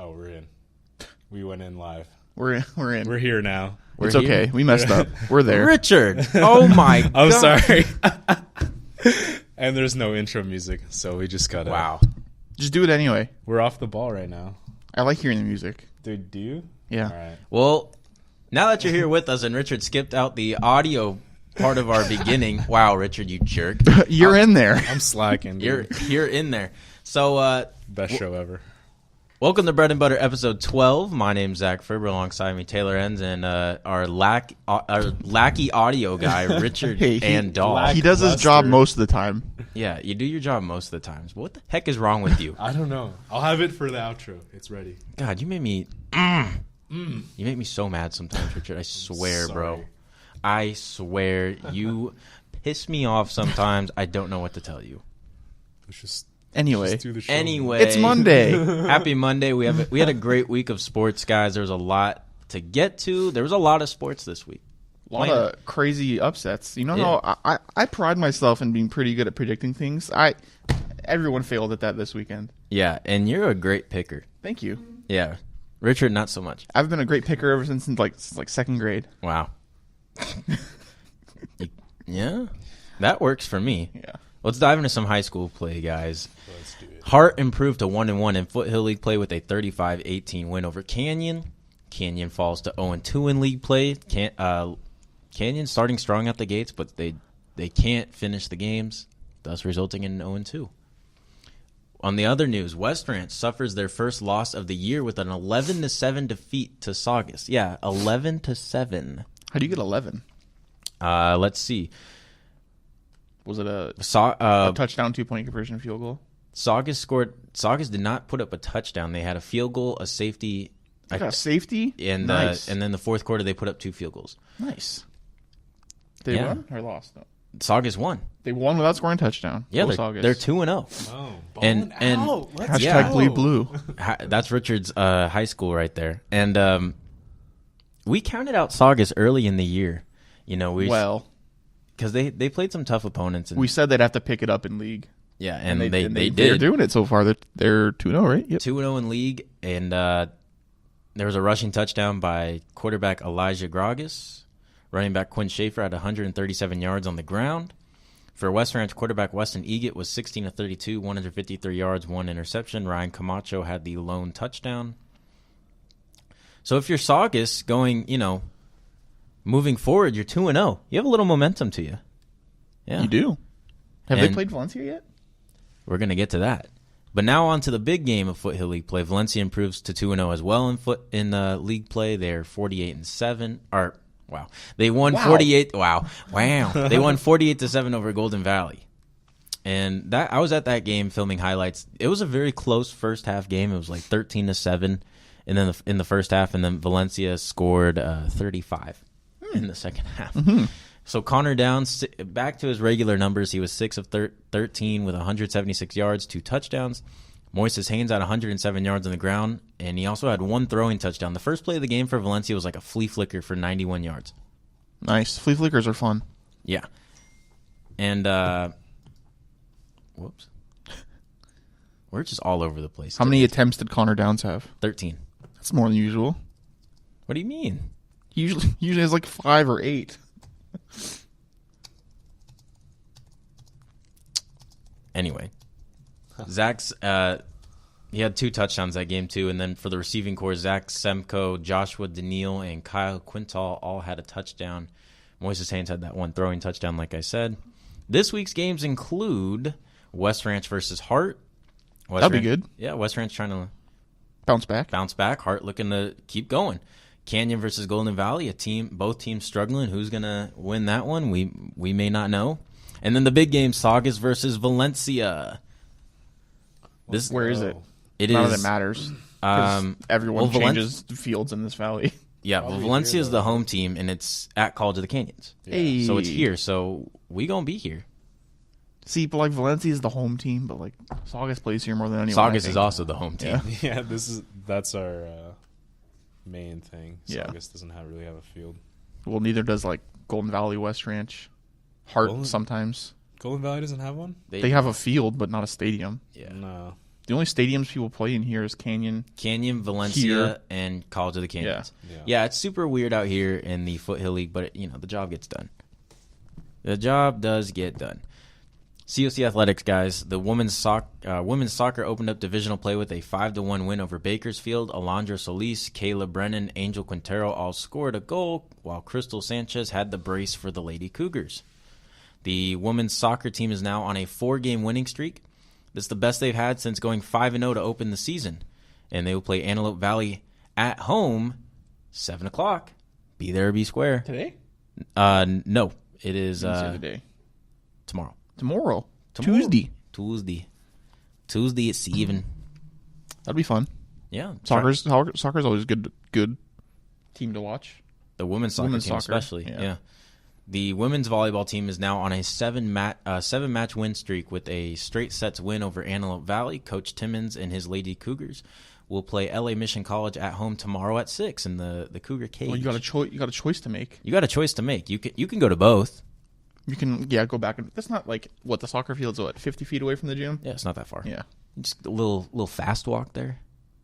Oh, we're in. We went in live. We're in. We're here now. It's okay. We messed up. We're there. Richard. Oh my god. I'm sorry. And there's no intro music, so we just gotta. Wow. Just do it anyway. We're off the ball right now. I like hearing the music. Dude, do you? Yeah. All right. Well, now that you're here with us and Richard skipped out the audio part of our beginning. Wow, Richard, you jerk. You're in there. I'm slacking. Dude. You're in there. So Best show ever. welcome to Bread and Butter episode 12. My name's Zach Ferber, alongside me Taylor Enns and our lackey audio guy Richard Hey, and Dog. He does his job most of the time. Yeah, you do your job most of the times. What the heck is wrong with you? I don't know. I'll have it for the outro. It's ready. God, you make me You make me so mad sometimes, Richard. I swear, bro. Sorry. I swear, you piss me off sometimes. I don't know what to tell you. Let's just Anyway. do the show. Anyway, It's Monday. Happy Monday. We had a great week of sports, guys. There was a lot to get to. There was a lot of sports this week. A lot of crazy upsets. You know how I pride myself in being pretty good at predicting things. Everyone failed at that this weekend. Yeah, and you're a great picker. Thank you. Yeah. Richard, not so much. I've been a great picker ever since like second grade. Wow. Yeah, that works for me. Yeah. Let's dive into some high school play, guys. Let's do it. Hart improved to 1-1 in Foothill League play with a 35-18 win over Canyon. Canyon falls to 0-2 in league play. Canyon starting strong at the gates, but they can't finish the games, thus resulting in 0-2. On the other news, West Ranch suffers their first loss of the year with an 11-7 defeat to Saugus. Yeah, 11-7. How do you get 11? Let's see. Was it a A touchdown, 2-point conversion, field goal? Saugus did not put up a touchdown. They had a field goal, a safety, They got a safety? and Nice. and then the fourth quarter they put up 2 field goals. Nice. They Yeah. won or lost? No. Saugus won. They won without scoring a touchdown. Yeah, Go they're Saugus. 2-0. Oh, And- and- out. Let's Hashtag go. bleed blue. That's Richard's high school right there. And we counted out Saugus early in the year. You know, because they played some tough opponents. And, We said they'd have to pick it up in league. yeah, and they They're did. doing it so far. They're 2-0, right? Yep. 2-0 in league, and there was a rushing touchdown by quarterback Elijah Grogas. Running back Quinn Schaefer had 137 yards on the ground. For West Ranch, quarterback Weston Egat was 16-32, 153 yards, 1 interception. Ryan Camacho had the lone touchdown. So if you're Saugus going, moving forward, you're 2-0. You have a little momentum to you. Yeah. You do. Have they And- played Valencia yet? We're going to get to that. But now on to the big game of Foothill League play. Valencia improves to 2-0 as well in league play. They're 48-7. Wow. They won 48. Wow. They won 48-7 over Golden Valley. And I was at that game filming highlights. It was a very close first half game. It was like 13-7 and then in the first half, and then Valencia scored 35 in the second half. Mm-hmm. So Connor Downs, back to his regular numbers. He was 6 of 13 with 176 yards, 2 touchdowns. Moises Haynes had 107 yards on the ground, and he also had 1 throwing touchdown. The first play of the game for Valencia was like a flea flicker for 91 yards. Nice. Flea flickers are fun. Yeah. And, whoops. We're just all over the place. How many attempts did Connor Downs have? 13. That's more than usual. What do you mean? He usually has like 5 or 8. Anyway, Zach's he had 2 touchdowns that game too, and then for the receiving corps, Zach Semko, Joshua Daniil, and Kyle Quintal all had a touchdown. Moises Haynes had that 1 throwing touchdown, like I said. This week's games include West Ranch versus Hart. That'd be good. Yeah, West Ranch trying to Bounce back. Hart looking to keep going. Canyon versus Golden Valley, both teams struggling. Who's gonna win that one? We may not know. And then the big game, Saugus versus Valencia. Where is it? It None is. of it matters. 'Cause everyone well, changes fields in this valley. Yeah, well, Valencia is the home team, and it's at College of the Canyons. Hey. So it's here. So we gonna be here. See, but like Valencia is the home team, but like Saugus plays here more than anyone. Saugus is also the home team. Yeah. Yeah, that's our main thing. Yeah. Saugus doesn't really have a field. Well, neither does like Golden Valley, West Ranch, Hart Golden- sometimes. Golden Valley doesn't have one? They have a field, but not a stadium. Yeah. No. The only stadiums people play in here is Canyon, Valencia, here. and College of the Canyons. Yeah. Yeah, it's super weird out here in the Foothill League, but the job gets done. The job does get done. COC Athletics, guys. The women's soccer opened up divisional play with a 5-1 win over Bakersfield. Alondra Solis, Kayla Brennan, Angel Quintero all scored a goal, while Crystal Sanchez had the brace for the Lady Cougars. The women's soccer team is now on a 4-game winning streak. This is the best they've had since going 5-0 to open the season. And they will play Antelope Valley at home, 7 o'clock. Be there or be square. Today? No. It is The other day. tomorrow. Tomorrow. Tuesday. Tuesday at 7. That'd be fun. Yeah. Soccer's always good team to watch. The women's soccer team especially. Yeah. The women's volleyball team is now on a 7-match win streak with a straight sets win over Antelope Valley. Coach Timmons and his Lady Cougars will play LA Mission College at home tomorrow at 6 in the Cougar Cage. Well, you got a choice to make. You got a choice to make. You can go to both. You can go back. That's not like what the soccer field's 50 feet away from the gym. Yeah, it's not that far. Yeah, just a little fast walk there.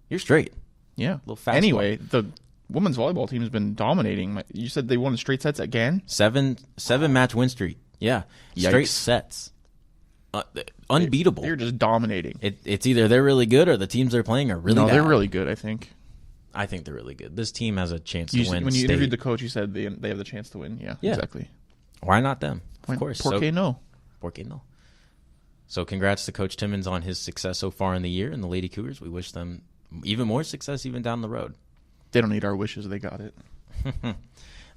You're straight. Yeah, a little fast. Anyway, walk. The women's volleyball team has been dominating. You said they won straight sets again. 7-match win streak. Yeah, Yikes. Straight sets. Unbeatable. They're just dominating. It's either they're really good or the teams they're playing are really bad. They're really good. I think they're really good. This team has a chance to win. When you state. interviewed the coach, you said they have the chance to win. Yeah, exactly. Why not them? Of course. Por qué no? So congrats to Coach Timmons on his success so far in the year, and the Lady Cougars. We wish them even more success even down the road. They don't need our wishes. They got it.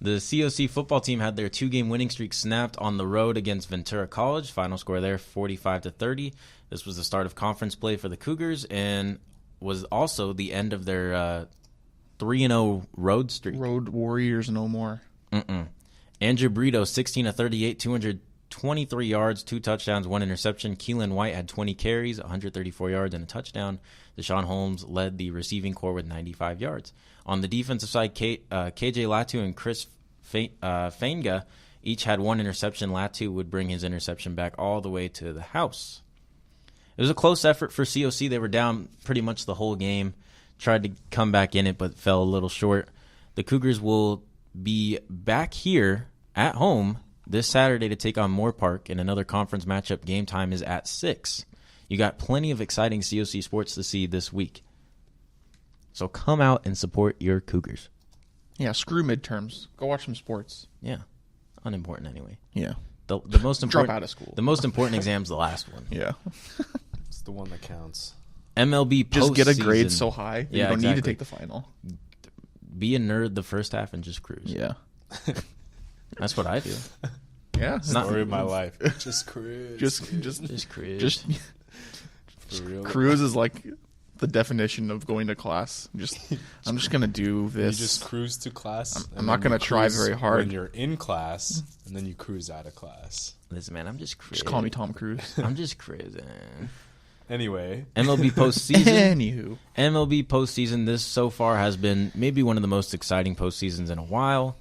The COC football team had their 2-game winning streak snapped on the road against Ventura College. Final score there, 45-30. This was the start of conference play for the Cougars and was also the end of their 3-0 road streak. Road Warriors no more. Andrew Brito, 16-38, 223 yards, 2 touchdowns, 1 interception. Keelan White had 20 carries, 134 yards, and a touchdown. Deshaun Holmes led the receiving corps with 95 yards. On the defensive side, KJ Latu and Chris Fainga each had 1 interception. Latu would bring his interception back all the way to the house. It was a close effort for COC. They were down pretty much the whole game. Tried to come back in it, but fell a little short. The Cougars will be back here at home this Saturday to take on Moore Park, and another conference matchup. Game time is at 6. You got plenty of exciting COC sports to see this week. So come out and support your Cougars. Yeah, screw midterms. Go watch some sports. Yeah, unimportant anyway. Yeah. The most important. Drop out of school. The most important exam's the last one. Yeah. It's the one that counts. MLB postseason. Just get a grade so high that you don't need to take the final. Be a nerd the first half and just cruise. Yeah. That's what I do. Yeah. Story of my life. Just cruise. Just cruise. Just For real. cruise is like the definition of going to class. I'm just gonna do this. You just cruise to class. I'm not gonna try very hard. When you're in class, and then you cruise out of class. Listen, man, I'm just cruising. Just call me Tom Cruise. I'm just cruising. Anyway, MLB postseason. Anywho, MLB postseason. This so far has been maybe one of the most exciting postseasons in a while.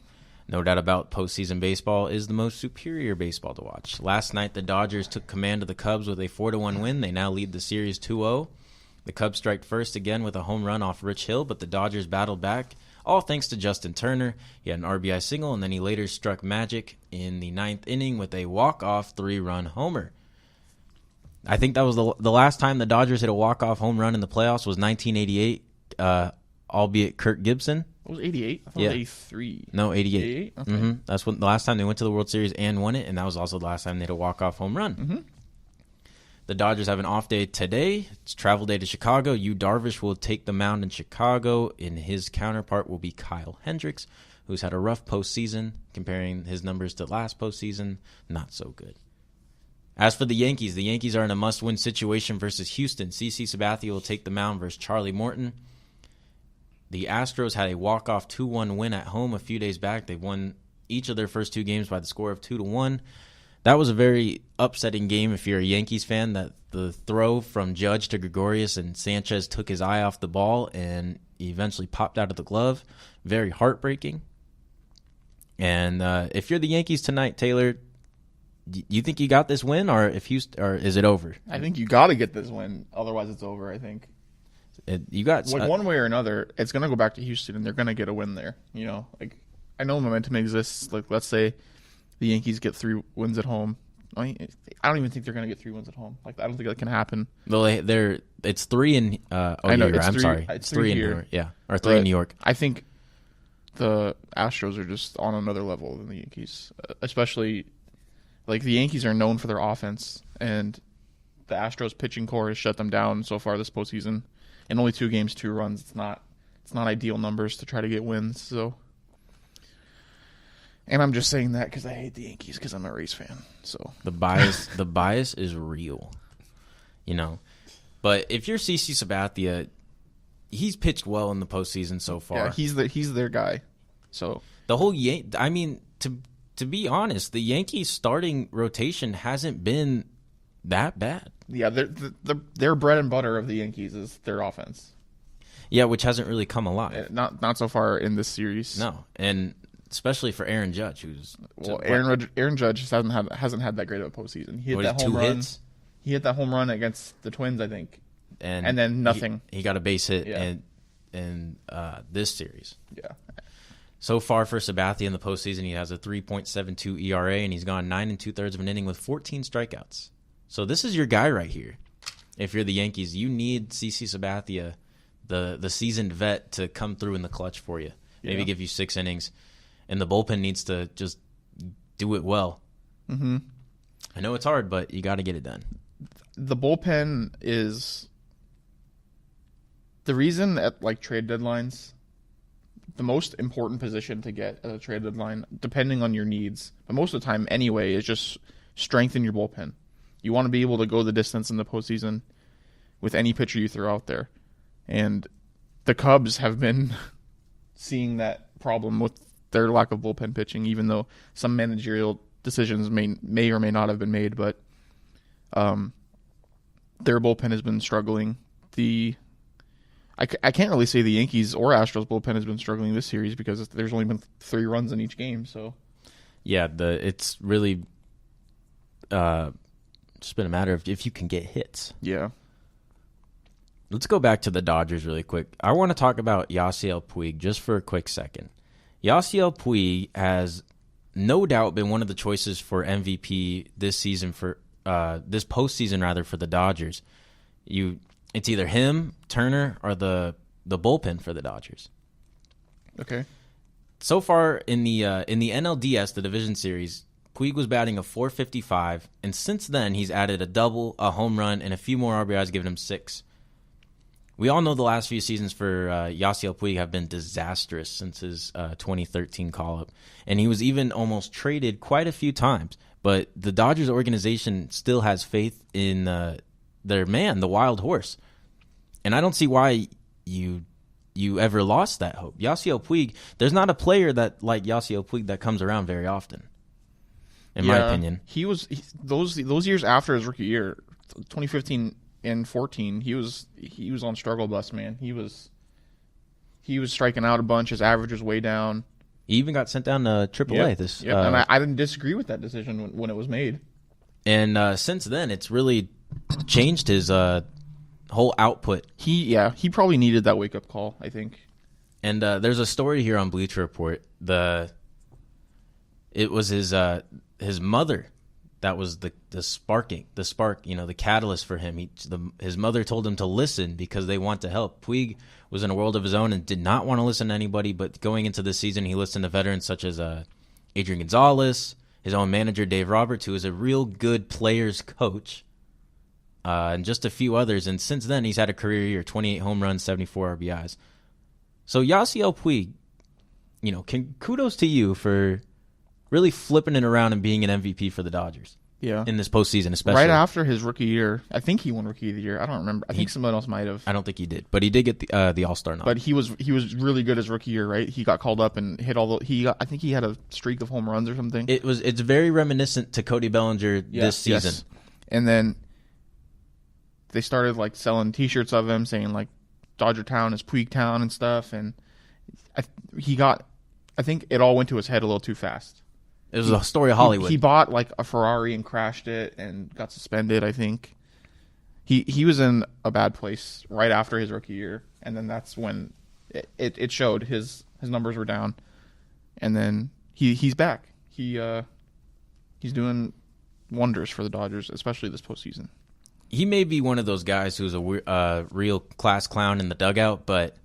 No doubt about postseason baseball is the most superior baseball to watch. Last night, the Dodgers took command of the Cubs with a 4-1 win. They now lead the series 2-0. The Cubs strike first again with a home run off Rich Hill, but the Dodgers battled back, all thanks to Justin Turner. He had an RBI single, and then he later struck magic in the 9th inning with a walk-off 3-run homer. I think that was the last time the Dodgers hit a walk-off home run in the playoffs was 1988, albeit Kirk Gibson. It was 88. I thought it was 83. No, 88. 88? Okay. Mm-hmm. That's when the last time they went to the World Series and won it, and that was also the last time they had a walk-off home run. Mm-hmm. The Dodgers have an off day today. It's travel day to Chicago. Yu Darvish will take the mound in Chicago, and his counterpart will be Kyle Hendricks, who's had a rough postseason. Comparing his numbers to last postseason, not so good. As for the Yankees are in a must-win situation versus Houston. CC Sabathia will take the mound versus Charlie Morton. The Astros had a walk-off 2-1 win at home a few days back. They won each of their first 2 games by the score of 2-1. That was a very upsetting game if you're a Yankees fan, that the throw from Judge to Gregorius and Sanchez took his eye off the ball and eventually popped out of the glove. Very heartbreaking. And if you're the Yankees tonight, Taylor, you think you got this win, or if Houston, or is it over? I think you got to get this win, otherwise it's over. I think You got one way or another, it's going to go back to Houston, and they're going to get a win there. I know momentum exists. Like, let's say the Yankees get 3 wins at home. I don't even think they're going to get 3 wins at home. Like, I don't think that can happen. Well, it's 3 in. I know, I'm three, sorry, it's 3 in here. New York. Yeah, or 3 in New York. I think the Astros are just on another level than the Yankees, especially like the Yankees are known for their offense, and the Astros pitching core has shut them down so far this postseason. In only 2 games, 2 runs. It's not ideal numbers to try to get wins. So, and I'm just saying that because I hate the Yankees because I'm a Rays fan. So the bias is real, But if you're CC Sabathia, he's pitched well in the postseason so far. Yeah, he's their guy. So the whole to be honest, the Yankees starting rotation hasn't been that bad. Yeah, their bread and butter of the Yankees is their offense. Yeah, which hasn't really come alive. Not so far in this series. No, and especially for Aaron Judge, Aaron Judge hasn't had that great of a postseason. He hit that home run. Hits? He hit that home run against the Twins, I think, and then nothing. He got a base hit in this series. Yeah. So far for Sabathia in the postseason, he has a 3.72 ERA, and he's gone 9 2/3 of an inning with 14 strikeouts. So this is your guy right here. If you're the Yankees, you need CC Sabathia, the seasoned vet, to come through in the clutch for you. Maybe give you 6 innings. And the bullpen needs to just do it well. Mm-hmm. I know it's hard, but you got to get it done. The bullpen is the reason at trade deadlines, the most important position to get at a trade deadline, depending on your needs, but most of the time anyway, is just strengthen your bullpen. You want to be able to go the distance in the postseason with any pitcher you throw out there. And the Cubs have been seeing that problem with their lack of bullpen pitching, even though some managerial decisions may or may not have been made, but their bullpen has been struggling. I can't really say the Yankees or Astros bullpen has been struggling this series because there's only been 3 runs in each game. So yeah, it's really just been a matter of if you can get hits. Yeah. Let's go back to the Dodgers really quick. I want to talk about Yasiel Puig just for a quick second. Yasiel Puig has no doubt been one of the choices for MVP this season, for this postseason rather, for the Dodgers. It's either him, Turner, or the bullpen for the Dodgers. Okay. So far in the NLDS, the division series, Puig was batting a .455, and since then he's added a double, a home run, and a few more RBIs, giving him 6. We all know the last few seasons for Yasiel Puig have been disastrous since his 2013 call-up, and he was even almost traded quite a few times. But the Dodgers organization still has faith in their man, the wild horse, and I don't see why you ever lost that hope. Yasiel Puig, there's not a player that like Yasiel Puig that comes around very often, in my opinion. Those years after his rookie year, 2015 and 14, he was on struggle bus, man. He was striking out a bunch. His average was way down. He even got sent down to AAA. And I didn't disagree with that decision when it was made. And since then, it's really changed his whole output. He probably needed that wake up call, I think. And there's a story here on Bleacher Report. It was his mother that was the spark, the catalyst for him. His mother told him to listen because they want to help. Puig was in a world of his own and did not want to listen to anybody, but going into this season, he listened to veterans such as Adrian Gonzalez, his own manager, Dave Roberts, who is a real good players coach, and just a few others. And since then, he's had a career year, 28 home runs, 74 RBIs. So Yasiel Puig, kudos to you for really flipping it around and being an MVP for the Dodgers. Yeah. In this postseason, especially. Right after his rookie year. I think he won Rookie of the Year. I don't remember. I think someone else might have. I don't think he did. But he did get the All-Star nod. But he was really good his rookie year, right? He got called up and hit I think he had a streak of home runs or something. It's very reminiscent to Cody Bellinger this season. Yes. And then they started selling T-shirts of him saying Dodger Town is Puig Town and stuff, and I think it all went to his head a little too fast. It was a story of Hollywood. He bought like a Ferrari and crashed it and got suspended, I think. He was in a bad place right after his rookie year, and then that's when it showed his numbers were down, and then he's back. He's doing wonders for the Dodgers, especially this postseason. He may be one of those guys who's a real class clown in the dugout, but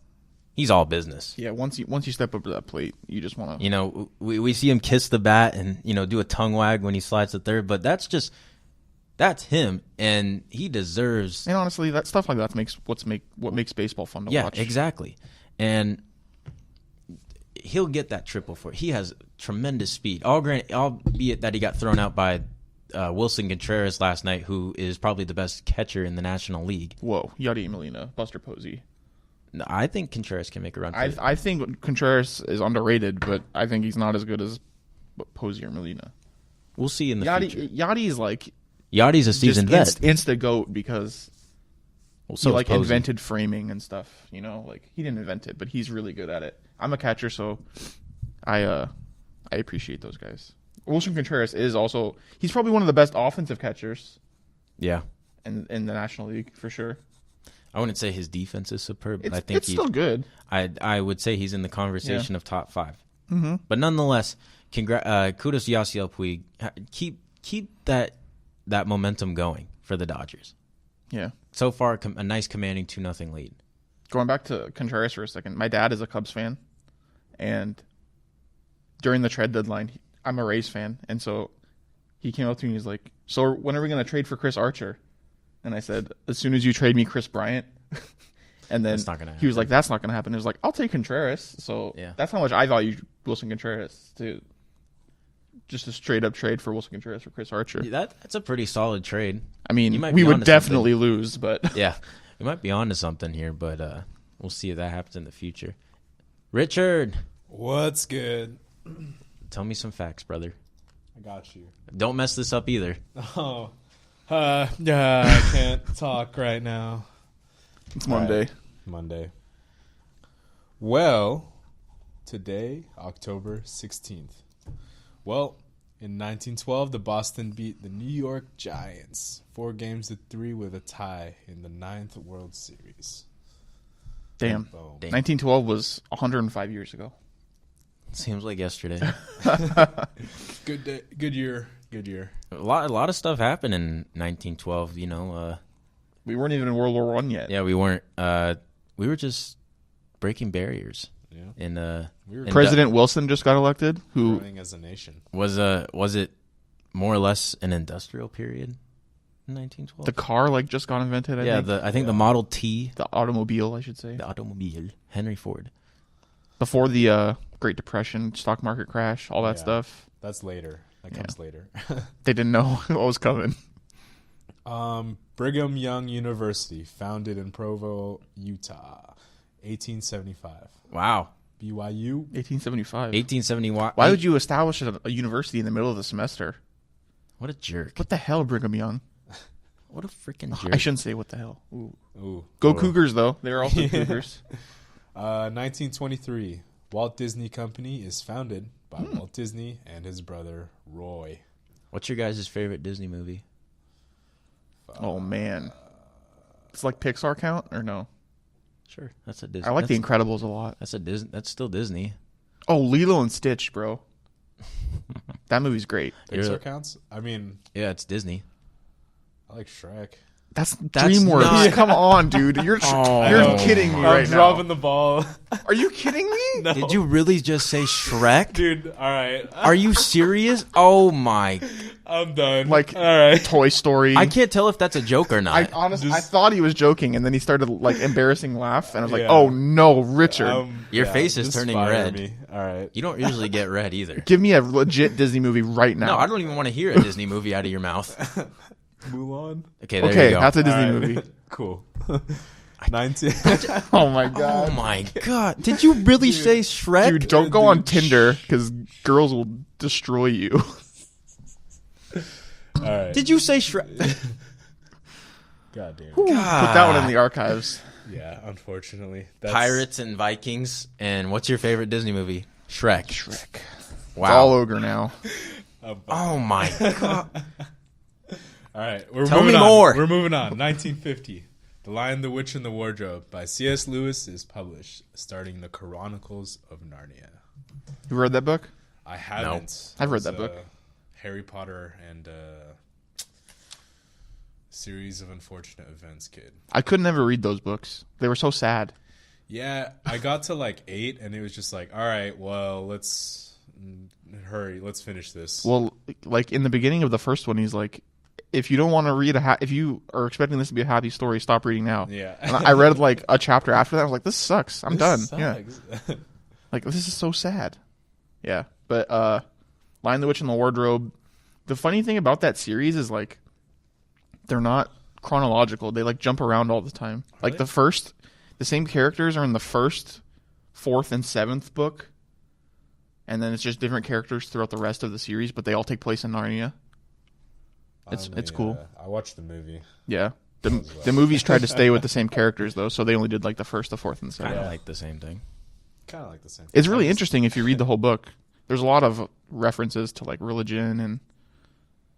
he's all business. Yeah, once you step up to that plate, you just want to. You know, we see him kiss the bat and do a tongue wag when he slides to third, but that's him, and he deserves. And honestly, that stuff like that makes what makes baseball fun to watch. Yeah, exactly. And he'll get that triple for it. He has tremendous speed. Albeit that he got thrown out by Wilson Contreras last night, who is probably the best catcher in the National League. Whoa, Yadi Molina, Buster Posey. No, I think Contreras can make a run. I think Contreras is underrated, but I think he's not as good as Posey or Molina. We'll see in the future. Yadi's like Yadi's a seasoned vet. Insta GOAT because So he like Posey. invented framing and stuff. Like he didn't invent it, but he's really good at it. I'm a catcher, so I appreciate those guys. Wilson Contreras is also he's probably one of the best offensive catchers. Yeah, in the National League for sure. I wouldn't say his defense is superb, but I think it's still good. I would say he's in the conversation of top 5. Mm-hmm. But nonetheless, kudos to Yasiel Puig. Keep that momentum going for the Dodgers. Yeah. So far, a nice commanding 2-0 lead. Going back to Contreras for a second, my dad is a Cubs fan, and during the trade deadline, I'm a Rays fan, and so he came up to me and he's like, "So when are we going to trade for Chris Archer?" And I said, "As soon as you trade me Chris Bryant." And then he was like, "That's not going to happen." He was like, "I'll take Contreras." So that's how much I value Wilson Contreras to just a straight up trade for Wilson Contreras for Chris Archer. That's a pretty solid trade. I mean, we would definitely lose, but yeah, we might be on to something here, but we'll see if that happens in the future. Richard, what's good? Tell me some facts, brother. I got you. Don't mess this up either. Oh, I can't talk right now. It's Monday. Right. Monday. Well, today, October 16th. Well, in 1912, the Boston beat the New York Giants 4-3 with a tie in the 9th World Series. Damn. 1912 was 105 years ago. Seems like yesterday. Good day, good year. A lot of stuff happened in 1912. We weren't even in World War I yet. Yeah, we weren't. We were just breaking barriers. Yeah. President Wilson just got elected. Who growing as a nation was it more or less an industrial period in 1912? The car just got invented. I think the Model T, the automobile, I should say, the automobile, Henry Ford. Before the Great Depression, stock market crash, all that stuff. That's later. That comes later. They didn't know what was coming. Brigham Young University, founded in Provo, Utah, 1875. Wow. BYU? 1875. 1870. Why would you establish a university in the middle of the semester? What a jerk. What the hell, Brigham Young? What a freaking jerk. I shouldn't say what the hell. Ooh. Go Cougars, though. They're also Cougars. 1923. Walt Disney Company is founded by Walt Disney and his brother, Roy. What's your guys' favorite Disney movie? Oh, man. It's like Pixar count, or no? Sure. That's a Disney. I like The Incredibles a lot. That's a Disney. That's still Disney. Oh, Lilo and Stitch, bro. That movie's great. Pixar counts? I mean... Yeah, it's Disney. I like Shrek. That's DreamWorks. Come on, dude. You're kidding me right now. I'm dropping the ball. Are you kidding me? No. Did you really just say Shrek? Dude, all right. Are you serious? Oh, my. I'm done. All right. Toy Story. I can't tell if that's a joke or not. I thought he was joking, and then he started embarrassing laugh, and I was like, oh, no, Richard. Your face is turning red. Me. All right. You don't usually get red either. Give me a legit Disney movie right now. No, I don't even want to hear a Disney movie out of your mouth. Mulan. Okay, there you go. That's a Disney movie. Cool. 19. Oh my god. Oh my god. Did you really say Shrek? Dude, don't go on Tinder because girls will destroy you. All right. Did you say Shrek? God damn. Put that one in the archives. Yeah, unfortunately. Pirates and Vikings. And what's your favorite Disney movie? Shrek. Wow. It's all ogre now. Oh my god. All right, we're Tell moving me on. more. We're moving on. 1950. The Lion, the Witch, and the Wardrobe by C.S. Lewis is published, starting the Chronicles of Narnia. You read that book? I haven't. I've read It's, that book. Harry Potter and Series of Unfortunate Events kid. I could never read those books. They were so sad. Yeah, I got to like 8, and it was just like, all right, well, let's hurry. Let's finish this. Well, like in the beginning of the first one, he's like, if you don't want to read if you are expecting this to be a happy story, stop reading now. Yeah. And I read like a chapter after that. I was like, this sucks. I'm done. Sucks. Yeah. Like, this is so sad. Yeah. But Lion, the Witch, and the Wardrobe, the funny thing about that series is like they're not chronological. They like jump around all the time. Like they? the same characters are in the first, 4th, and 7th book. And then it's just different characters throughout the rest of the series, but they all take place in Narnia. It's cool. I watched the movie. Yeah. The movies tried to stay with the same characters though, so they only did like the 1st, the 4th, and the 7th. Kind of like the same thing. Kind of like the same. It's really interesting if you read the whole book. There's a lot of references to like religion and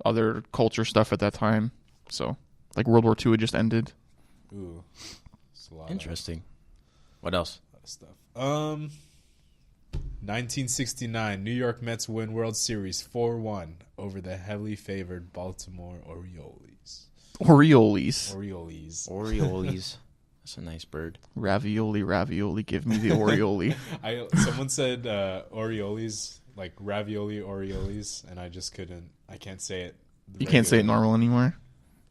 other culture stuff at that time. So, like World War II had just ended. Ooh, it's a lot Interesting. What else? of stuff. 1969, New York Mets win World Series 4-1 over the heavily favored Baltimore Orioles. Orioles. Orioles. That's a nice bird. Ravioli, give me the Oriole. Someone said Orioles, like ravioli Orioles, and I just couldn't. I can't say it. You can't say it normal anymore.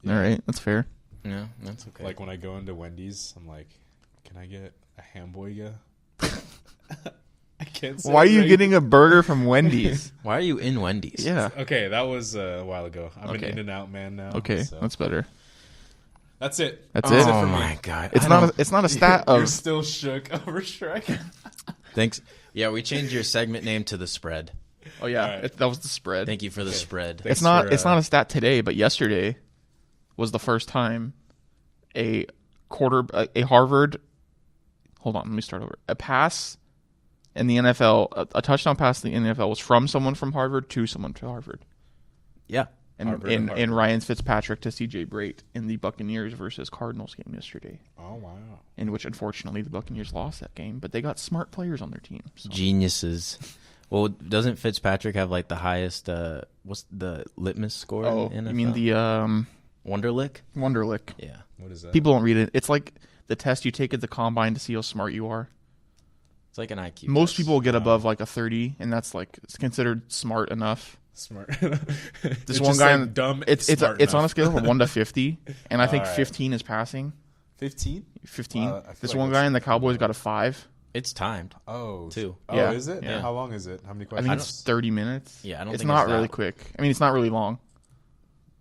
Yeah. All right, that's fair. Yeah, that's okay. Like when I go into Wendy's, I'm like, can I get a hamburger? I can't say Why are it you right. getting a burger from Wendy's? Why are you in Wendy's? Yeah. Okay, that was a while ago. I'm Okay. an In-N-Out man now. Okay, so. that's better. That's it. That's Oh it. for me. my god. It's I not. don't- It's not a stat You're of. still shook over Shrek. Thanks. Yeah, we changed your segment name to the spread. Oh yeah, All right. that was the spread. Thank you for the spread. Thanks It's not. for, It's not a stat today, but yesterday was the first time a Harvard. Hold on, let me start over. A pass in the NFL, a touchdown pass in the NFL was from someone from Harvard to someone to Harvard. Yeah. And Harvard in and Harvard. Ryan Fitzpatrick to CJ Brait in the Buccaneers versus Cardinals game yesterday, Oh wow. in which unfortunately the Buccaneers lost that game, but they got smart players on their team. So. Geniuses. Well, doesn't Fitzpatrick have like the highest what's the litmus score Oh, in NFL? you mean the Wonderlic? Wonderlic? Yeah. What is that? People don't read it. It's like the test you take at the combine to see how smart you are. It's like an IQ. Most test. people get above like a 30, and that's like it's considered smart enough. Smart. This one guy, dumb. it's on a scale of 1 to 50, and I think All right. 15 is passing. 15. 15. Wow, I feel This like one that's- guy in the Cowboys got a 5. It's timed. Oh, Two. Oh, Yeah. is it? Yeah. How long is it? How many I questions? think it's 30 minutes. Yeah, I don't It's think not it's really that- quick. I mean, it's not really long.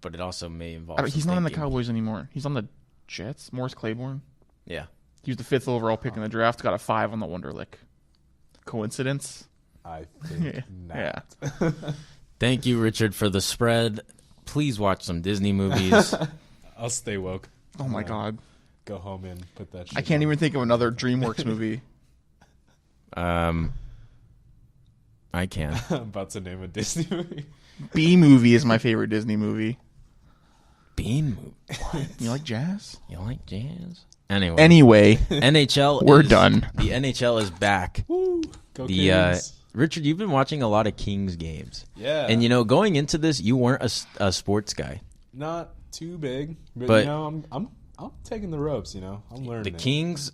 But it also may involve. He's some not in the thinking. Cowboys anymore. He's on the Jets. Morris Claiborne. Yeah. He was the 5th overall pick in the draft. Got a 5 on the Wonderlic. Coincidence? I think Yeah. not. Thank you, Richard, for the spread. Please watch some Disney movies. I'll stay woke. Oh my Yeah. God. Go home and put that shit I can't on. even think of another DreamWorks movie. I can. I'm about to name a Disney movie. B Movie is my favorite Disney movie. Bean movie. You like jazz? You like jazz? Anyway. Anyway, NHL. We're is- done. The NHL is back. Woo! Go The Kings. Richard, you've been watching a lot of Kings games, Yeah. and going into this, you weren't a sports guy. Not too big, but, But- I'm taking the ropes. I'm learning. The it. Kings,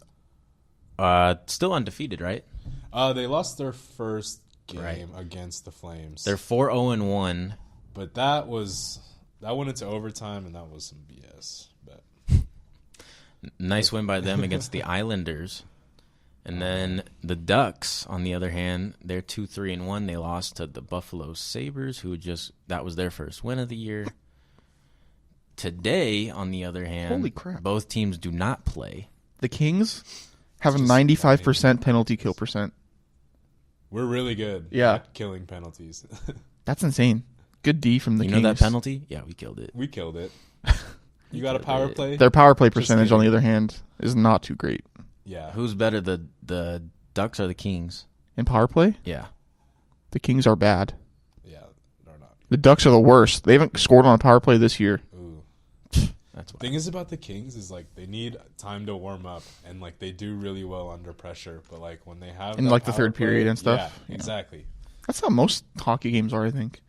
still undefeated, right? They lost their first game Right. against the Flames. They're 4-0-1. But that went into overtime, and that was some BS. But Nice win by them against the Islanders. And then the Ducks, on the other hand, they're 2-3-1. They lost to the Buffalo Sabres, that was their first win of the year. Today, on the other hand, Holy crap. both teams do not play. the Kings have a Just 95% penalty kill percent. we're really good Yeah. at killing penalties. That's insane. Good D from the You Kings. know that penalty? Yeah, we killed it. We killed it. You got a power it. play? Their power play percentage, kidding. on the other hand, is not too great. Yeah. Who's better, the Ducks or the Kings? In power play, Yeah. The Kings are bad. Yeah, they're not. The Ducks are the worst. They haven't scored on a power play this year. Ooh. That's why. Thing is about the Kings is like they need time to warm up, and like they do really well under pressure. But like when they have In that like the power third period play- and stuff. yeah, exactly. That's how most hockey games are, I think.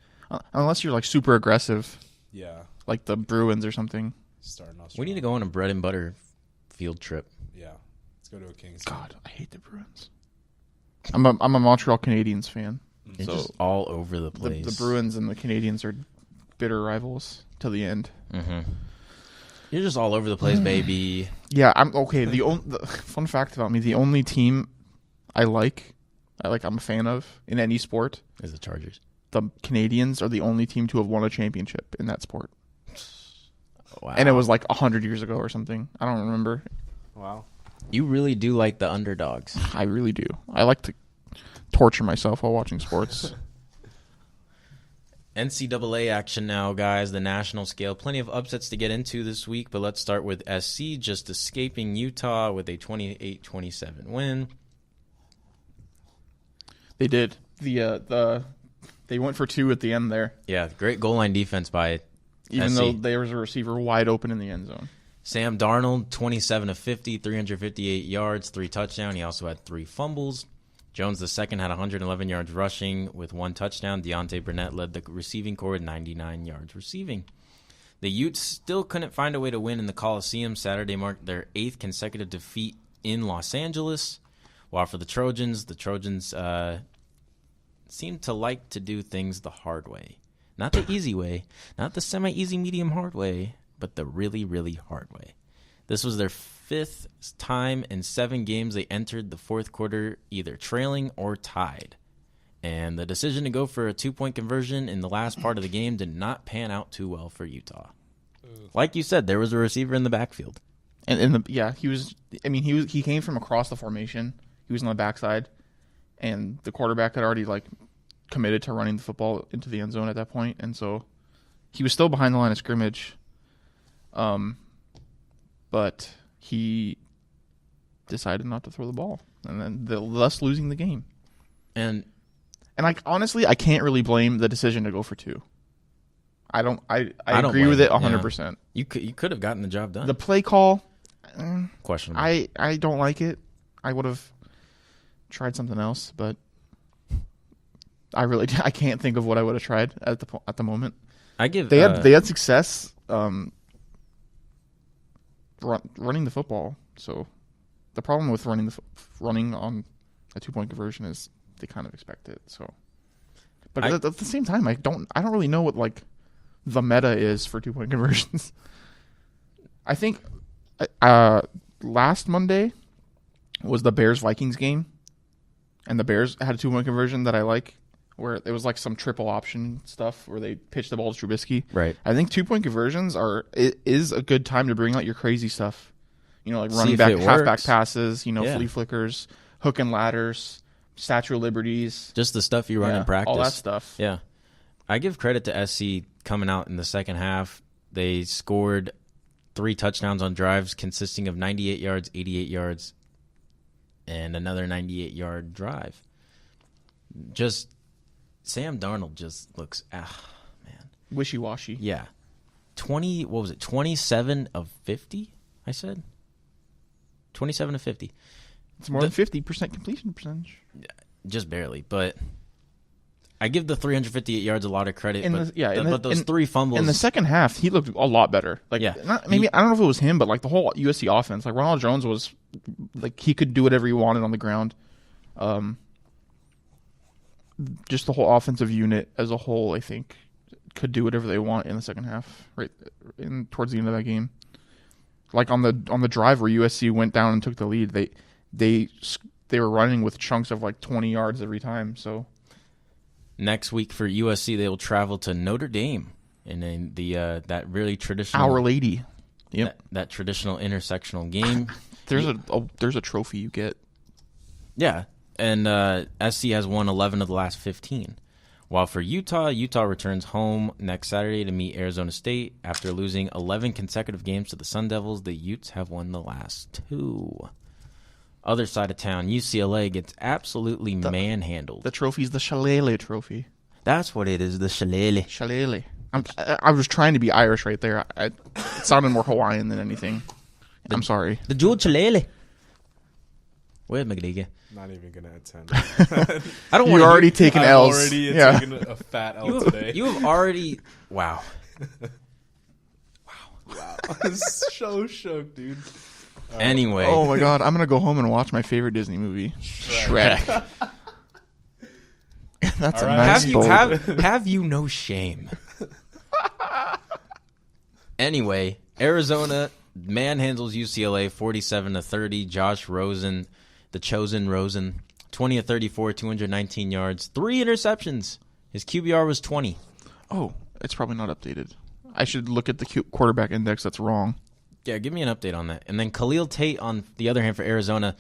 Unless you're like super aggressive, Yeah, like the Bruins or something. starting off. We need to strong. go on a bread and butter field trip. Yeah, let's go to a Kings. God, I hate the Bruins. I'm a Montreal Canadiens fan. It's So just all over the place. the Bruins and the Canadiens are bitter rivals till the end. Mm-hmm. You're just all over the place, baby. Yeah, I'm okay. The fun fact about me: the only team I'm a fan of in any sport, Is the Chargers. the Canadiens are the only team to have won a championship in that sport, Wow. and it was like 100 years ago or something. I don't remember. Wow. You really do like the underdogs. I really do. I like to torture myself while watching sports. NCAA action now, guys. The national scale. Plenty of upsets to get into this week, but let's start with SC just escaping Utah with a 28-27 win. They did. They went for 2 at the end there, Yeah, great goal line defense by even SC. though there was a receiver wide open in the end zone. Sam Darnold, 27 of 50, 358 yards, 3 touchdowns. He also had 3 fumbles. Jones II had 111 yards rushing with 1 touchdown. Deontay Burnett led the receiving corps with 99 yards receiving. The Utes still couldn't find a way to win in the Coliseum. Saturday marked their 8th consecutive defeat in Los Angeles. While for the Trojans seem to like to do things the hard way. Not the easy way, not the semi-easy, medium, hard way, but the really, really hard way. This was their 5th time in 7 games they entered the fourth quarter either trailing or tied. And the decision to go for a 2-point conversion in the last part of the game did not pan out too well for Utah. Like you said, there was a receiver in the backfield. And he came from across the formation. He was on the backside, and the quarterback had already committed to running the football into the end zone at that point, and so he was still behind the line of scrimmage. But he decided not to throw the ball, and then thus losing the game. And honestly, I can't really blame the decision to go for 2. I agree with it 100%. You could have gotten the job done. The play call, Questionable. I don't like it. I would have tried something else, but I can't think of what I would have tried at the moment. They had success running the football. So the problem with running on a 2-point conversion is they kind of expect it. So, but at the same time, I don't really know what the meta is for 2-point conversions. I think last Monday was the Bears-Vikings game, and the Bears had a 2-point conversion that I like, where it was some triple option stuff where they pitched the ball to Trubisky. Right. I think 2-point conversions is a good time to bring out your crazy stuff. Running back, halfback passes, flea flickers, hook and ladders, Statue of Liberties. Just the stuff you run in practice. All that stuff. Yeah. I give credit to SC coming out in the second half. They scored 3 touchdowns on drives consisting of 98 yards, 88 yards, and another 98-yard drive. Just Sam Darnold just looks, man. Wishy-washy. Yeah. 27 of 50, I said? 27 of 50. It's more than 50% completion percentage. Just barely, but I give the 358 yards a lot of credit. But those 3 fumbles in the second half, he looked a lot better. I don't know if it was him, but the whole USC offense, Ronald Jones was he could do whatever he wanted on the ground. Just the whole offensive unit as a whole, I think, could do whatever they want in the second half, right towards the end of that game. On the drive where USC went down and took the lead, they were running with chunks of 20 yards every time. So next week for USC, they will travel to Notre Dame in that really traditional Our Lady. Yep. That traditional intersectional game. There's a trophy you get. Yeah, and SC has won 11 of the last 15. While for Utah returns home next Saturday to meet Arizona State. After losing 11 consecutive games to the Sun Devils, the Utes have won the last 2. Other side of town, UCLA gets absolutely manhandled. The trophy's the Shalele Trophy. That's what it is, the shillelagh. Shalele. I was trying to be Irish right there. It sounded more Hawaiian than anything. I'm sorry. The jewel shillelagh. Where's McGregor? Not even gonna attempt. I don't You're want already taking I've L's. already Yeah. taken a fat L today. You have already. Wow. Wow. So shook, dude. Anyway. Oh my god, I'm gonna go home and watch my favorite Disney movie, Shrek. That's All a right. nice bold. Have you no shame? Anyway, Arizona manhandles UCLA 47-30. Josh Rosen, the chosen Rosen, 20 of 34, 219 yards, 3 interceptions. His QBR was 20. Oh, it's probably not updated. I should look at the quarterback index. That's wrong. Yeah, give me an update on that. And then Khalil Tate, on the other hand, for Arizona,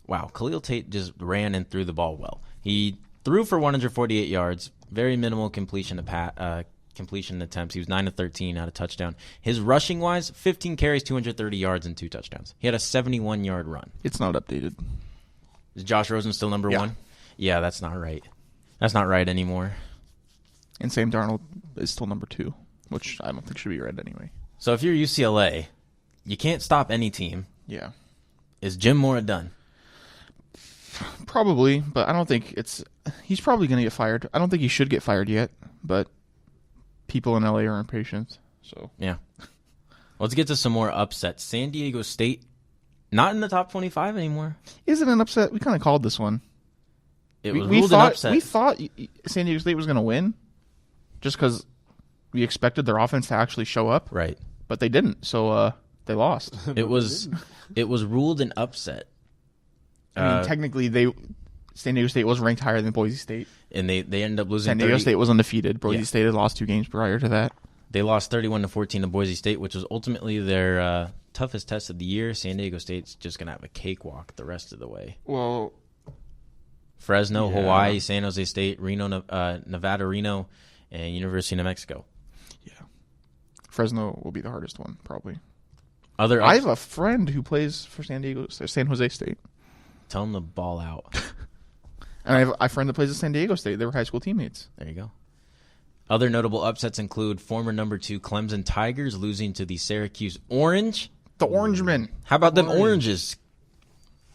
wow, Khalil Tate just ran and threw the ball well. He threw for 148 yards, very minimal completion attempts. He was 9 of 13 out of touchdown. His rushing wise, 15 carries, 230 yards, and 2 touchdowns. He had a 71-yard run. It's not updated. Is Josh Rosen still number one? Yeah, that's not right. That's not right anymore. And Sam Darnold is still number 2, which I don't think should be right anyway. So if you're UCLA, you can't stop any team. Yeah. Is Jim Mora done? Probably, but I don't think it's... He's probably going to get fired. I don't think he should get fired yet, but people in LA are impatient, so... Yeah. Let's get to some more upsets. San Diego State, not in the top 25 anymore. Isn't an upset? We kind of called this one. It was we ruled thought, an upset. We thought San Diego State was going to win just because we expected their offense to actually show up. Right. But they didn't, so they lost. It was ruled an upset. I mean, technically, San Diego State was ranked higher than Boise State. And they ended up losing. San Diego State was undefeated. Boise Yeah. State had lost 2 games prior to that. They lost 31-14 to Boise State, which was ultimately their toughest test of the year. San Diego State's just gonna have a cakewalk the rest of the way. Well, Fresno, Yeah. Hawaii, San Jose State, Reno, Nevada, Reno, and University of New Mexico. yeah. Fresno will be the hardest one, probably. Other I have a friend who plays for San Jose State. tell them to ball out. And I have a friend that plays at San Diego State. They were high school teammates. There you go. Other notable upsets include former number 2 Clemson Tigers losing to the Syracuse Orange. The Orangemen. How about them Oranges?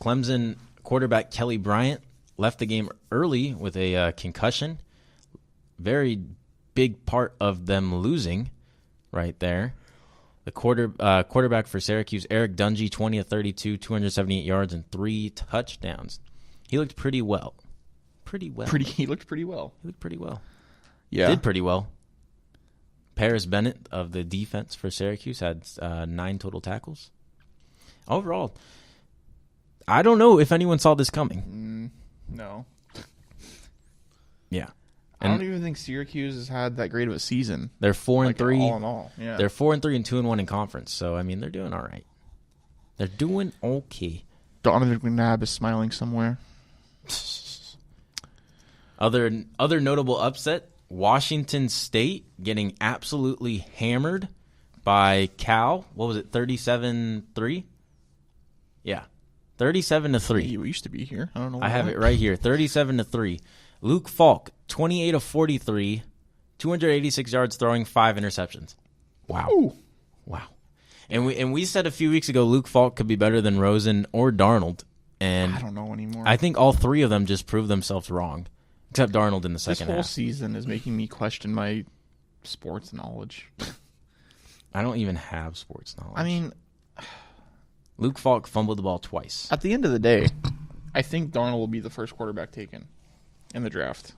Clemson quarterback Kelly Bryant left the game early with a concussion. Very big part of them losing right there. The quarterback for Syracuse, Eric Dungy, 20 of 32, 278 yards, and 3 touchdowns. He looked pretty well. He looked pretty well. He looked pretty well. Yeah. Did pretty well. Paris Bennett of the defense for Syracuse had 9 total tackles. Overall, I don't know if anyone saw this coming. No. Yeah. I don't even think Syracuse has had that great of a season. They're 4-3. All in all. Yeah. They're 4-3 and 2-1 in conference. So I mean, they're doing all right. They're doing okay. Donovan McNabb is smiling somewhere. Other notable upset: Washington State getting absolutely hammered by Cal. What was it? 37-3. Yeah, 37-3. You used to be here. I don't know. I have it right here. 37-3. Luke Falk, 28 of 43, 286 yards throwing, 5 interceptions. Wow. Ooh. Wow. And we said a few weeks ago Luke Falk could be better than Rosen or Darnold. And I don't know anymore. I think all 3 of them just proved themselves wrong. Except Darnold in the this second whole half. season is making me question my sports knowledge. I don't even have sports knowledge. I mean, Luke Falk fumbled the ball twice. at the end of the day, I think Darnold will be the first quarterback taken in the draft.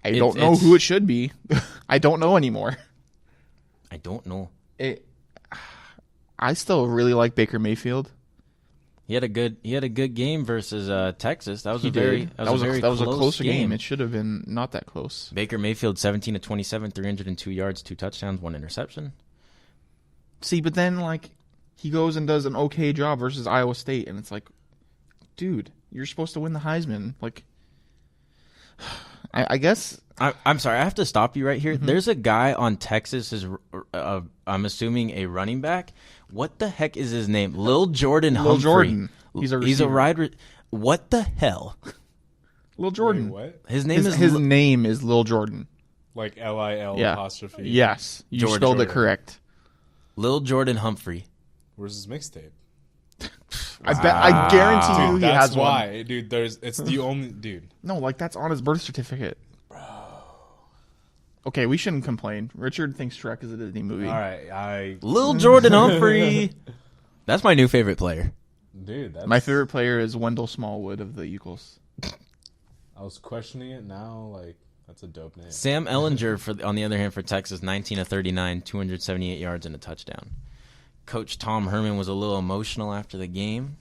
I don't know who it should be. I don't know anymore. I don't know. I still really like Baker Mayfield. He had a good game versus Texas. That was He a very did. that was a close game. It should have been not that close. Baker Mayfield 17 of 27, 302 yards, 2 touchdowns, 1 interception. See, but then he goes and does an okay job versus Iowa State, and it's like, dude, you're supposed to win the Heisman. I guess I'm sorry, I have to stop you right here. There's a guy on Texas, I'm assuming a running back, What the heck is his name? Lil Jordan Lil Humphrey. Jordan. He's a He's a receiver. What the hell? Lil Jordan. Wait, what? His name His name is Lil Jordan. Like LIL Yeah. apostrophe. Yes, you George spelled it Jordan. correct. Lil Jordan Humphrey. Where's his mixtape? I guarantee you Dude, he that's has why, one. dude. It's the only dude. No, like that's on his birth certificate. Bro. Okay, we shouldn't complain. Richard thinks Shrek is a Disney movie. All right, Lil Jordan Humphrey. That's my new favorite player. dude. That's, My favorite player is Wendell Smallwood of the Eagles. I was questioning it. Now, like, that's a dope name. Sam Ellinger, on the other hand, for Texas, 19 of 39, 278 yards and a touchdown. Coach Tom Herman was a little emotional after the game,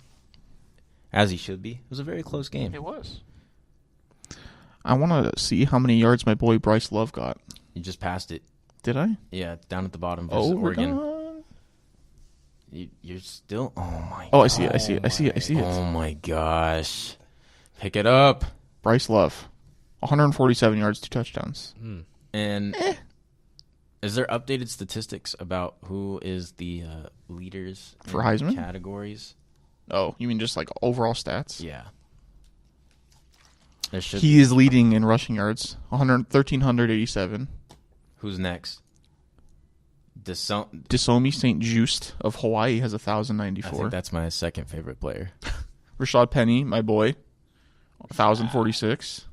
as he should be. It was a very close game. It was. I want to see how many yards my boy Bryce Love got. You just passed it. Did I? Yeah, down at the bottom versus Oregon. Overdone? You're still. Oh my. Oh, I see it. I see it. I see it. I see it. Oh my gosh! Pick it up. Bryce Love, 147 yards, 2 touchdowns. And is there updated statistics about who is the leaders For in Heisman? categories? Oh, you mean just like overall stats? Yeah. There should. He is leading in rushing yards, 1,387. Who's next? Disomi St. Just of Hawaii has I 1,094. think that's my second favorite player. Rashad Penny, my boy, 1,046.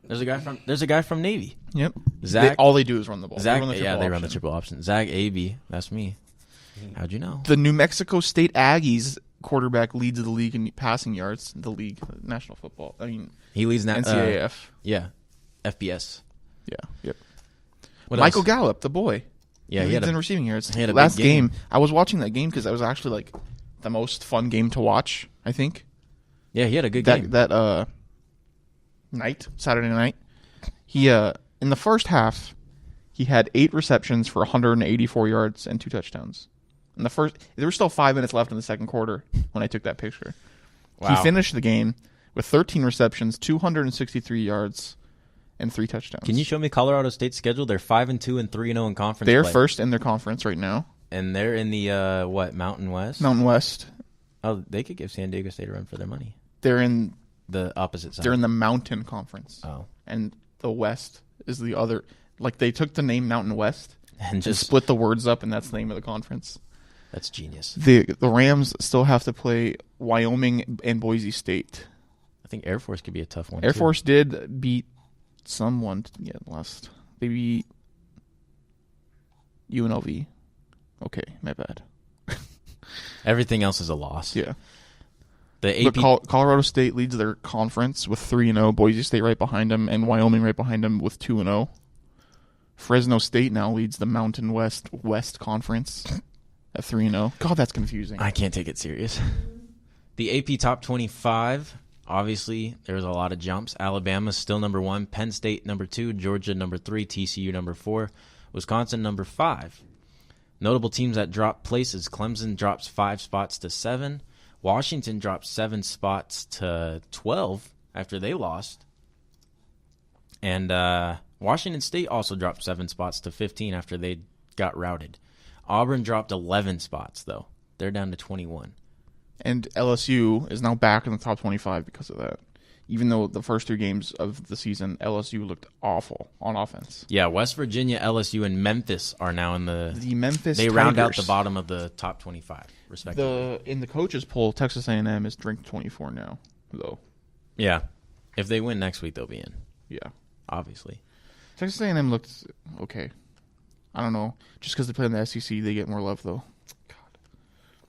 There's a guy from Navy. Yep. Zach. All they do is run the ball. Zach. They They run the option. triple option. Zach Aby. That's me. How'd you know? The New Mexico State Aggies quarterback leads the league in passing yards. The league, National Football. I mean, He leads now. NCAAF. Yeah. FBS. Yeah. Yep. What Michael else? Gallup, the boy. Yeah, he he had leads in a, receiving yards. he had a big Last game. I was watching that game because that was actually like the most fun game to watch. I think yeah, he had a good game. that Saturday night. He in the first half, he had 8 receptions for 184 yards and 2 touchdowns. In the first, there were still 5 minutes left in the second quarter when I took that picture. Wow. He finished the game with 13 receptions, 263 yards, and 3 touchdowns. Can you show me Colorado State's schedule? They're 5-2 and 3-0 in conference They're play. first in their conference right now. And they're in the Mountain West. Mountain West. Oh, they could give San Diego State a run for their money. They're in The opposite side. They're in the Mountain Conference. Oh, And the West is the other. Like, they took the name Mountain West and and just split the words up, and that's the name of the conference. that's genius. The Rams still have to play Wyoming and Boise State. I think Air Force could be a tough one. Air too. Force did beat someone to get last. They beat UNLV. Okay, my bad. Everything else is a loss. Yeah. The AP. But Colorado State leads their conference with 3-0. Boise State right behind them, and Wyoming right behind them with 2-0. Fresno State now leads the Mountain West Conference at 3-0. God, that's confusing. I can't take it serious. The AP Top 25. Obviously, there's a lot of jumps. Alabama's still number 1. Penn State number 2. Georgia number 3. TCU number 4. Wisconsin number 5. Notable teams that dropped places. Clemson drops 5 spots to 7. Washington dropped 7 spots to 12 after they lost. And Washington State also dropped 7 spots to 15 after they got routed. Auburn dropped 11 spots, though. They're down to 21. And LSU is now back in the top 25 because of that. Even though the first 2 games of the season, LSU looked awful on offense. Yeah, West Virginia, LSU, and Memphis are now in the Memphis They round out Tigers. the bottom of the top 25, respectively. In the coaches poll, Texas A&M is ranked 24 now, though. Yeah. If they win next week, they'll be in, Yeah. obviously. Texas A&M looked okay. I don't know. Just because they play in the SEC, they get more love, though.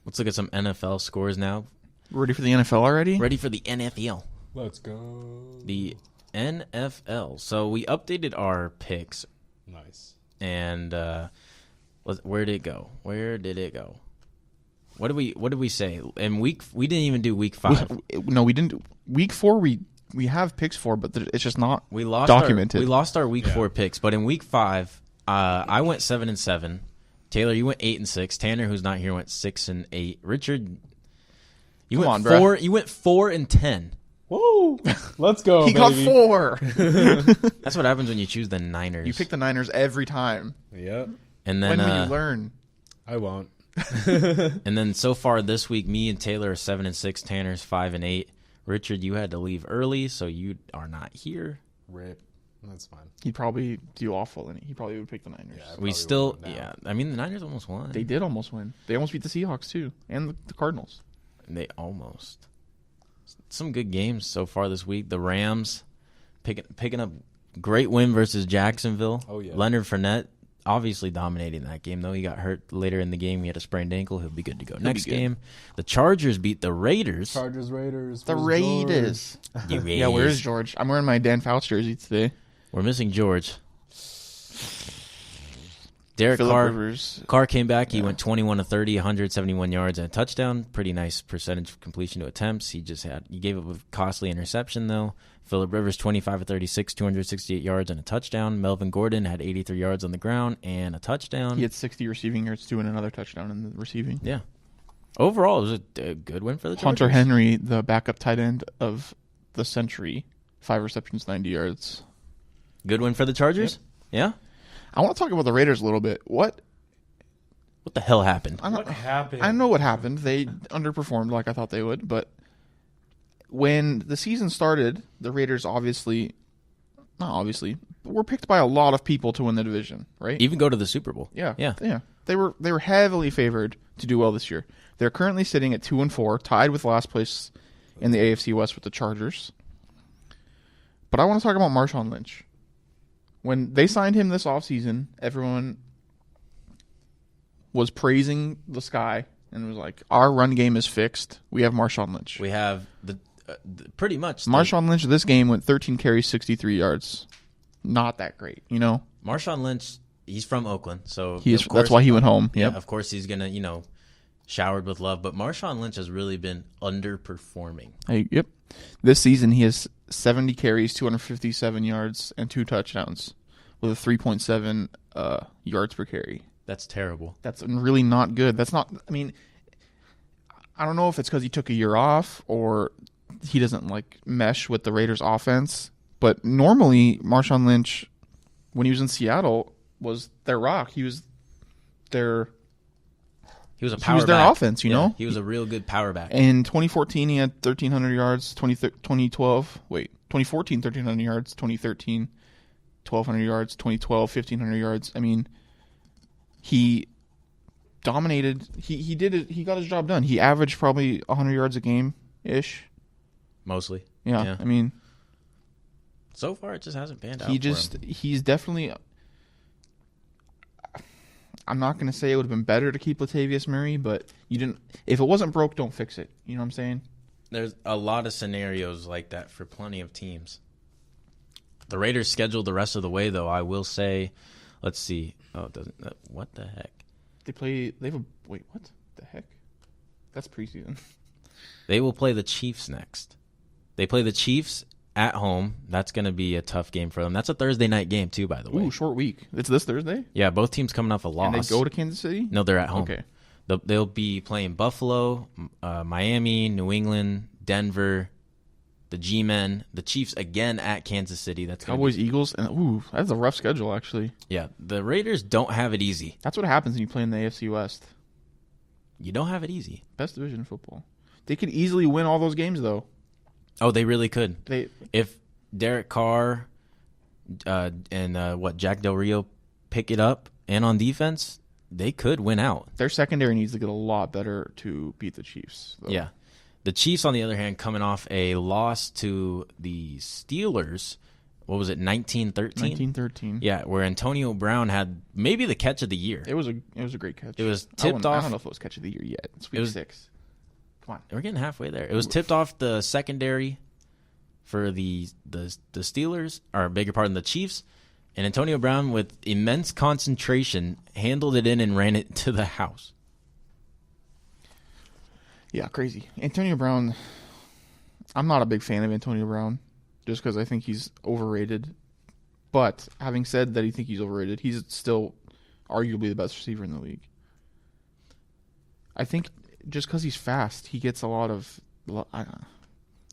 Let's look at some NFL scores now. Ready for the NFL already? Ready for the NFL. Let's go. The NFL. So we updated our picks, Nice. and where did it go? Where did it go? What did we say? And we didn't even do week 5. No, we didn't. Week 4, we have picks for, but it's just not We lost documented. we lost our week 4 picks, but in week 5, I went 7-7. Taylor, you went 8-6. Tanner, who's not here, went 6-8. Richard, you Come went on, bruh. 4. You went 4-10. Woo! Let's go, He baby. got 4. That's what happens when you choose the Niners. You pick the Niners every time. Yep. and then When will you learn? I won't. And then so far this week, me and Taylor are 7-6. Tanner's 5-8. Richard, you had to leave early, so you are not here. Rip. That's fine. He'd probably do awful, and he probably would pick the Niners. Yeah, We probably still, would've won now. yeah. I mean, the Niners almost won. They did almost win. They almost beat the Seahawks too, and the Cardinals. They almost. Some good games so far this week. The Rams picking up great win versus Jacksonville. Oh, yeah. Leonard Fournette obviously dominating that game, though. He got hurt later in the game. He had a sprained ankle. He'll be good to go next be good. game. The Chargers beat the Raiders. Chargers, Raiders. The where's George? Raiders. You Yeah, where's George? I'm wearing my Dan Fouts jersey today. We're missing George. Derek Phillip Carr. Rivers. Carr came back. He went 21 of 30, 171 yards and a touchdown. Pretty nice percentage of completion to attempts. He gave up a costly interception though. Phillip Rivers 25 of 36, 268 yards and a touchdown. Melvin Gordon had 83 yards on the ground and a touchdown. He had 60 receiving yards too, and another touchdown in the receiving. Yeah. Overall, it was a good win for the Chargers. Hunter Henry, the backup tight end of the century, 5 receptions, 90 yards. Good win for the Chargers? Yeah? I want to talk about the Raiders a little bit. What the hell happened? What happened? I know what happened. They underperformed like I thought they would, but when the season started, the Raiders were picked by a lot of people to win the division, right? Even go to the Super Bowl. Yeah. Yeah. They were heavily favored to do well this year. They're currently sitting at 2-4, tied with last place in the AFC West with the Chargers. But I want to talk about Marshawn Lynch. When they signed him this offseason, everyone was praising the sky and was like, our run game is fixed. We have Marshawn Lynch. We have pretty much. Marshawn Lynch this game went 13 carries, 63 yards. Not that great, you know? Marshawn Lynch, he's from Oakland, so That's why he went home. Yeah, Yep. of course he's going to, showered with love. But Marshawn Lynch has really been underperforming. Yep. This season, he has 70 carries, 257 yards, and 2 touchdowns with a 3.7 yards per carry. That's terrible. That's really not good. That's not. I mean, I don't know if it's because he took a year off or he doesn't mesh with the Raiders' offense. But normally, Marshawn Lynch, when he was in Seattle, was their rock. He was their. He was a He power was their back. offense, you know? He was a real good power back. In 2014, he had 1,300 yards. 2014, 1,300 yards. 2013, 1,200 yards. 2012, 1,500 yards. I mean, he dominated. He did it. He got his job done. He averaged probably 100 yards a game ish. Mostly. Yeah. I mean, so far it just hasn't panned out. He's definitely. I'm not going to say it would have been better to keep Latavius Murray, but you didn't. If it wasn't broke, don't fix it. You know what I'm saying? There's a lot of scenarios like that for plenty of teams. The Raiders scheduled the rest of the way, though. I will say, let's see. Oh, it doesn't. What the heck? Wait, what the heck? That's preseason. They will play the Chiefs next. They play the Chiefs at home. That's going to be a tough game for them. That's a Thursday night game, too, by the way. Ooh, short week. It's this Thursday? Yeah, both teams coming off a loss. And they go to Kansas City? No, they're at home. Okay. They'll be playing Buffalo, Miami, New England, Denver, the G-Men, the Chiefs again at Kansas City. That's Cowboys, Eagles, and that's a rough schedule, actually. Yeah, the Raiders don't have it easy. That's what happens when you play in the AFC West. You don't have it easy. Best division in football. They could easily win all those games, though. Oh, they really could. If Derek Carr and Jack Del Rio pick it up and on defense, they could win out. Their secondary needs to get a lot better to beat the Chiefs, though. Yeah. The Chiefs, on the other hand, coming off a loss to the Steelers, what was it, 19-13? 19-13. Yeah, where Antonio Brown had maybe the catch of the year. It was a great catch. It was tipped off. I don't know if it was catch of the year yet. It's week 6. Come on. We're getting halfway there. It was tipped off the secondary for the Steelers, or beg your pardon, the Chiefs, and Antonio Brown, with immense concentration, handled it in and ran it to the house. Yeah, crazy. Antonio Brown, I'm not a big fan of Antonio Brown just because I think he's overrated. But having said that, I think he's overrated, he's still arguably the best receiver in the league. I think just because he's fast, he gets a lot of...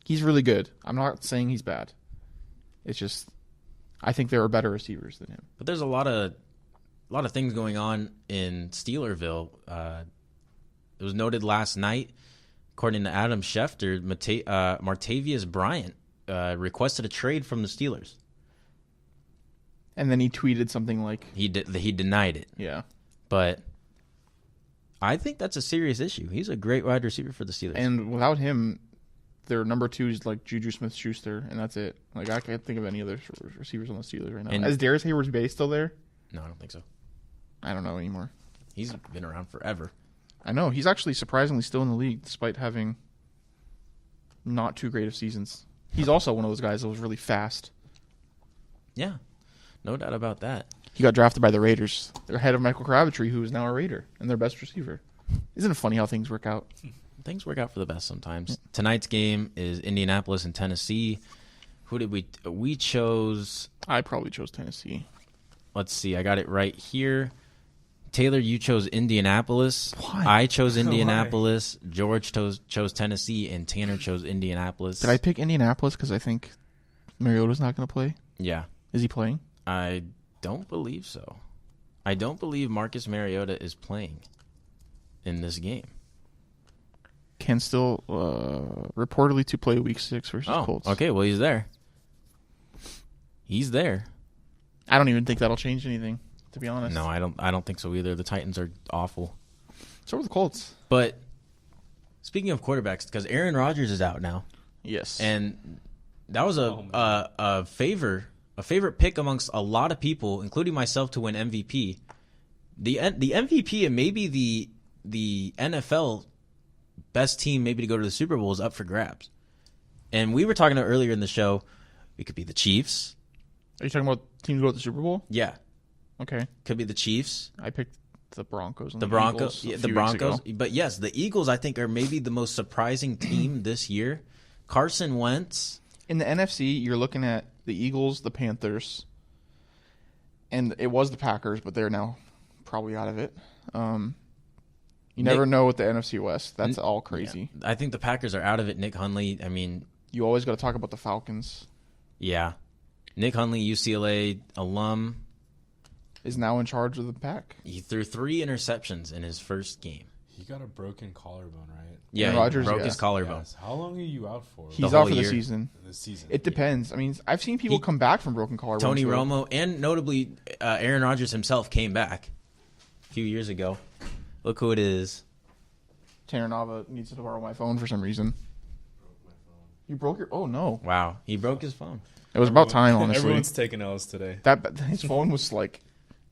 He's really good. I'm not saying he's bad. It's just I think there are better receivers than him. But there's a lot of things going on in Steelerville. was noted last night, according to Adam Schefter, Martavius Bryant requested a trade from the Steelers. And then he tweeted something like... He denied it. Yeah. But I think that's a serious issue. He's a great wide receiver for the Steelers. And without him, their number 2 is like Juju Smith-Schuster, and that's it. Like, I can't think of any other receivers on the Steelers right now. Is Darius Hayward-Bay still there? No, I don't think so. I don't know anymore. He's been around forever. I know. He's actually surprisingly still in the league, despite having not too great of seasons. He's also one of those guys that was really fast. Yeah, no doubt about that. He got drafted by the Raiders. They're ahead of Michael Crabtree, who is now a Raider, and their best receiver. Isn't it funny how things work out? Things work out for the best sometimes. Tonight's game is Indianapolis and Tennessee. Who did we chose? I probably chose Tennessee. Let's see. I got it right here. Taylor, you chose Indianapolis. Why? I chose Indianapolis. Why? George chose Tennessee, and Tanner chose Indianapolis. Did I pick Indianapolis because I think Mariota's not going to play? Yeah. Is he playing? I don't believe so. I don't believe Marcus Mariota is playing in this game. Can still reportedly to play Week 6 versus Colts. Okay. Well, he's there. He's there. I don't even think that'll change anything, to be honest. No, I don't think so either. The Titans are awful. So are the Colts. But speaking of quarterbacks, because Aaron Rodgers is out now. Yes. And that was a favorite pick amongst a lot of people, including myself, to win MVP. The MVP and maybe the NFL best team maybe to go to the Super Bowl is up for grabs. And we were talking about earlier in the show, it could be the Chiefs. Are you talking about teams go to the Super Bowl? Yeah. Okay. Could be the Chiefs. I picked the Broncos. And the Broncos. Yeah, the Broncos. But yes, the Eagles, I think, are maybe the most surprising team this year. Carson Wentz. In the NFC, you're looking at the Eagles, the Panthers, and it was the Packers, but they're now probably out of it. You never know with the NFC West. That's all crazy. Yeah. I think the Packers are out of it. Nick Hundley, I mean... You always got to talk about the Falcons. Yeah. Nick Hundley, UCLA alum, is now in charge of the pack. He threw 3 interceptions in his first game. He got a broken collarbone, right? Yeah, Rodgers broke his collarbone. Yes. How long are you out for? He's out for the season. The season. It depends. I mean, I've seen people come back from broken collarbones. Tony Romo and notably Aaron Rodgers himself came back a few years ago. Look who it is. Tanner Nava needs to borrow my phone for some reason. You broke your... Oh, no. Wow. He broke his phone. It was about time, honestly. Everyone's taking L's today. His phone was like...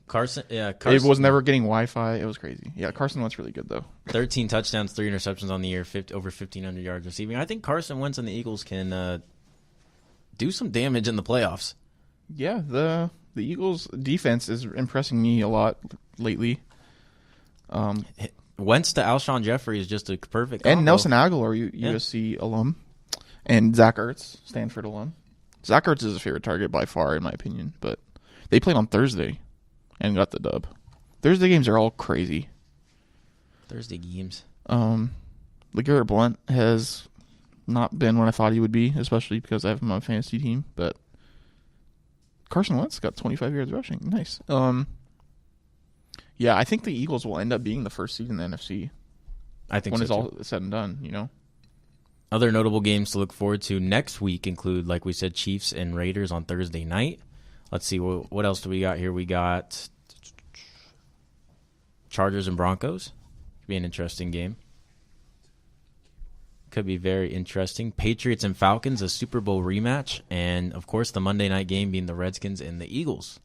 Carson. It was never getting Wi-Fi. It was crazy. Yeah, Carson Wentz really good, though. 13 touchdowns, 3 interceptions on the year, over 1,500 yards receiving. I think Carson Wentz and the Eagles can do some damage in the playoffs. Yeah, the Eagles' defense is impressing me a lot lately. Wentz to Alshon Jeffrey is just a perfect combo. And Nelson Aguilar, USC alum, and Zach Ertz, Stanford alum. Zach Ertz is a favorite target by far, in my opinion, but they played on Thursday and got the dub. Thursday games are all crazy. Thursday games. LeGarrette Blount has not been what I thought he would be, especially because I have him on my fantasy team, but Carson Wentz got 25 yards rushing. Nice. Yeah, I think the Eagles will end up being the first seed in the NFC. I think when so it's all said and done, you know. Other notable games to look forward to next week include, like we said, Chiefs and Raiders on Thursday night. Let's see, what else do we got here? We got Chargers and Broncos. Could be an interesting game. Could be very interesting. Patriots and Falcons, a Super Bowl rematch. And, of course, the Monday night game being the Redskins and the Eagles.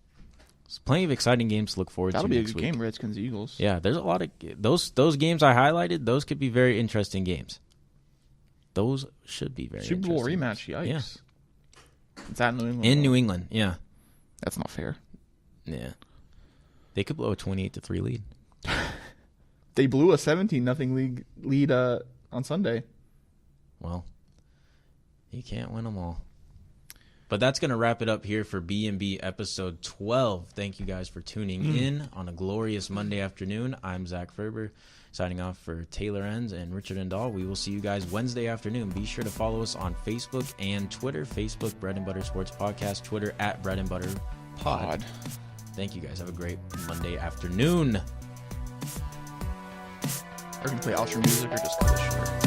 There's plenty of exciting games to look forward to next week. That'll be a good game, Redskins-Eagles. Yeah, there's a lot of... Those games I highlighted, those could be very interesting games. Those should be very Super Bowl interesting. rematch, yikes. Yeah. It's at New England. In New England, yeah. That's not fair. Yeah. They could blow a 28-3 lead. They blew a 17-0 lead on Sunday. Well, you can't win them all. But that's going to wrap it up here for B&B episode 12. Thank you guys for tuning in on a glorious Monday afternoon. I'm Zach Ferber, signing off for Taylor Enns and Richard Endall. We will see you guys Wednesday afternoon. Be sure to follow us on Facebook and Twitter. Facebook, Bread and Butter Sports Podcast. Twitter, at Bread and Butter Pod. Thank you guys. Have a great Monday afternoon. Are we gonna play outro music or just cut it short?